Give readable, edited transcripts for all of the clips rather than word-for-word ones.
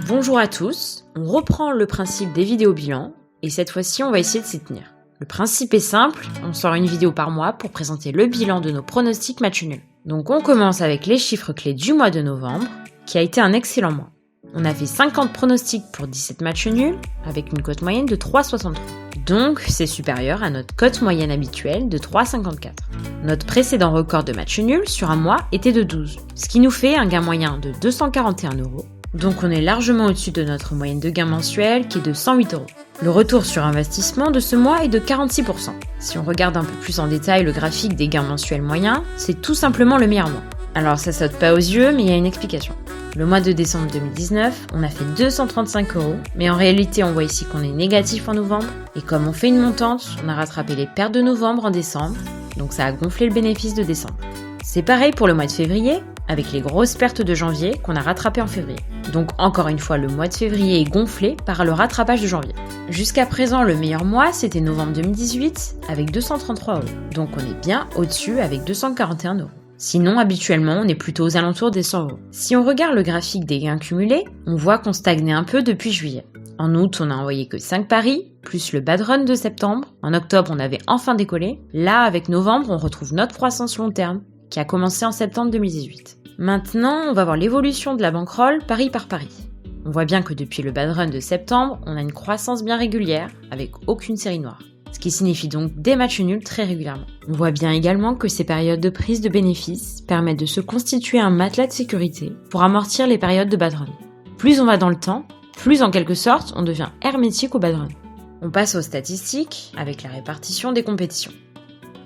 Bonjour à tous, on reprend le principe des vidéos bilan et cette fois-ci on va essayer de s'y tenir. Le principe est simple, on sort une vidéo par mois pour présenter le bilan de nos pronostics match nul. Donc on commence avec les chiffres clés du mois de novembre, qui a été un excellent mois. On a fait 50 pronostics pour 17 matchs nuls, avec une cote moyenne de 3,63. Donc c'est supérieur à notre cote moyenne habituelle de 3,54. Notre précédent record de match nul sur un mois était de 12, ce qui nous fait un gain moyen de 241 €. Donc on est largement au-dessus de notre moyenne de gain mensuel qui est de 108 €. Le retour sur investissement de ce mois est de 46%. Si on regarde un peu plus en détail le graphique des gains mensuels moyens, c'est tout simplement le meilleur mois. Alors ça saute pas aux yeux, mais il y a une explication. Le mois de décembre 2019, on a fait 235 €, mais en réalité on voit ici qu'on est négatif en novembre, et comme on fait une montante, on a rattrapé les pertes de novembre en décembre, donc ça a gonflé le bénéfice de décembre. C'est pareil pour le mois de février, avec les grosses pertes de janvier qu'on a rattrapées en février. Donc encore une fois, le mois de février est gonflé par le rattrapage de janvier. Jusqu'à présent, le meilleur mois, c'était novembre 2018, avec 233 €. Donc on est bien au-dessus avec 241 €. Sinon, habituellement, on est plutôt aux alentours des 100 €. Si on regarde le graphique des gains cumulés, on voit qu'on stagnait un peu depuis juillet. En août, on a envoyé que 5 paris, plus le bad run de septembre. En octobre, on avait enfin décollé. Là, avec novembre, on retrouve notre croissance long terme, qui a commencé en septembre 2018. Maintenant, on va voir l'évolution de la bankroll pari par pari. On voit bien que depuis le bad run de septembre, on a une croissance bien régulière, avec aucune série noire. Ce qui signifie donc des matchs nuls très régulièrement. On voit bien également que ces périodes de prise de bénéfices permettent de se constituer un matelas de sécurité pour amortir les périodes de bad run. Plus on va dans le temps, plus en quelque sorte on devient hermétique au bad run. On passe aux statistiques avec la répartition des compétitions.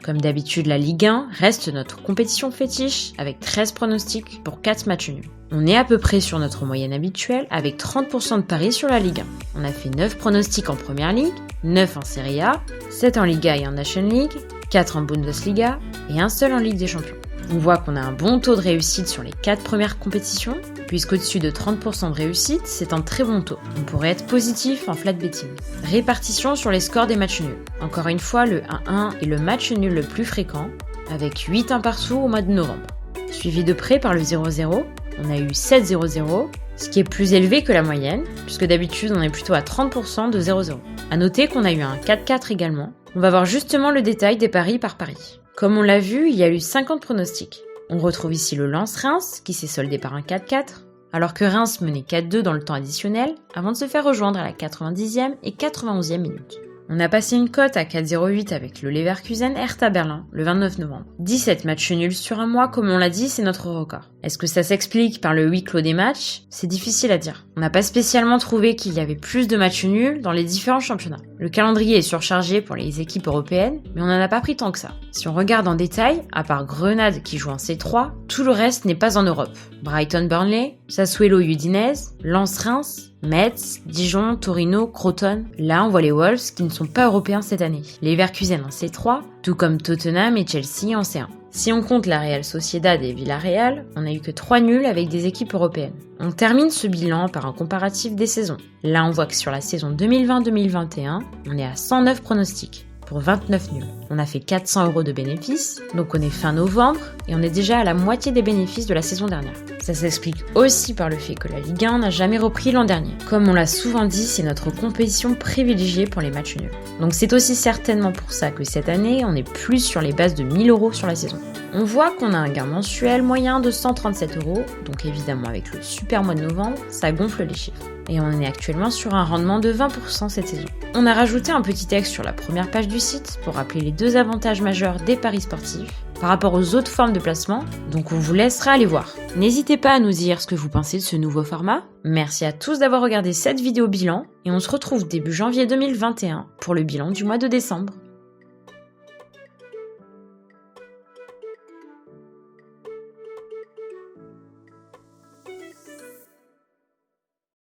Comme d'habitude, la Ligue 1 reste notre compétition fétiche avec 13 pronostics pour 4 matchs nuls. On est à peu près sur notre moyenne habituelle avec 30% de paris sur la Ligue 1. On a fait 9 pronostics en Première Ligue, 9 en Serie A, 7 en Liga et en Nation League, 4 en Bundesliga et un seul en Ligue des Champions. On voit qu'on a un bon taux de réussite sur les 4 premières compétitions, puisqu'au-dessus de 30% de réussite, c'est un très bon taux. On pourrait être positif en flat betting. Répartition sur les scores des matchs nuls. Encore une fois, le 1-1 est le match nul le plus fréquent, avec 8 1 partout au mois de novembre. Suivi de près par le 0-0, on a eu 7-0-0, ce qui est plus élevé que la moyenne, puisque d'habitude on est plutôt à 30% de 0-0. A noter qu'on a eu un 4-4 également. On va voir justement le détail des paris par pari. Comme on l'a vu, il y a eu 50 pronostics. On retrouve ici le Lens-Reims, qui s'est soldé par un 4-4, alors que Reims menait 4-2 dans le temps additionnel, avant de se faire rejoindre à la 90e et 91e minute. On a passé une cote à 4,08 avec le Leverkusen Hertha Berlin le 29 novembre. 17 matchs nuls sur un mois, comme on l'a dit, c'est notre record. Est-ce que ça s'explique par le huis clos des matchs ? C'est difficile à dire. On n'a pas spécialement trouvé qu'il y avait plus de matchs nuls dans les différents championnats. Le calendrier est surchargé pour les équipes européennes, mais on n'en a pas pris tant que ça. Si on regarde en détail, à part Grenade qui joue en C3, tout le reste n'est pas en Europe. Brighton-Burnley, Sassuolo-Udinese, Lens-Reims, Metz, Dijon, Torino, Crotone. Là, on voit les Wolves qui ne sont pas européens cette année. Les Leverkusen en C3, tout comme Tottenham et Chelsea en C1. Si on compte la Real Sociedad et Villarreal, on n'a eu que 3 nuls avec des équipes européennes. On termine ce bilan par un comparatif des saisons. Là, on voit que sur la saison 2020-2021, on est à 109 pronostics pour 29 nuls. On a fait 400 € de bénéfices, donc on est fin novembre et on est déjà à la moitié des bénéfices de la saison dernière. Ça s'explique aussi par le fait que la Ligue 1 n'a jamais repris l'an dernier. Comme on l'a souvent dit, c'est notre compétition privilégiée pour les matchs nuls. Donc c'est aussi certainement pour ça que cette année, on est plus sur les bases de 1000 € sur la saison. On voit qu'on a un gain mensuel moyen de 137 €, donc évidemment avec le super mois de novembre, ça gonfle les chiffres. Et on est actuellement sur un rendement de 20% cette saison. On a rajouté un petit texte sur la première page du site pour rappeler les 2 avantages majeurs des paris sportifs par rapport aux autres formes de placement, donc on vous laissera aller voir. N'hésitez pas à nous dire ce que vous pensez de ce nouveau format. Merci à tous d'avoir regardé cette vidéo bilan et on se retrouve début janvier 2021 pour le bilan du mois de décembre.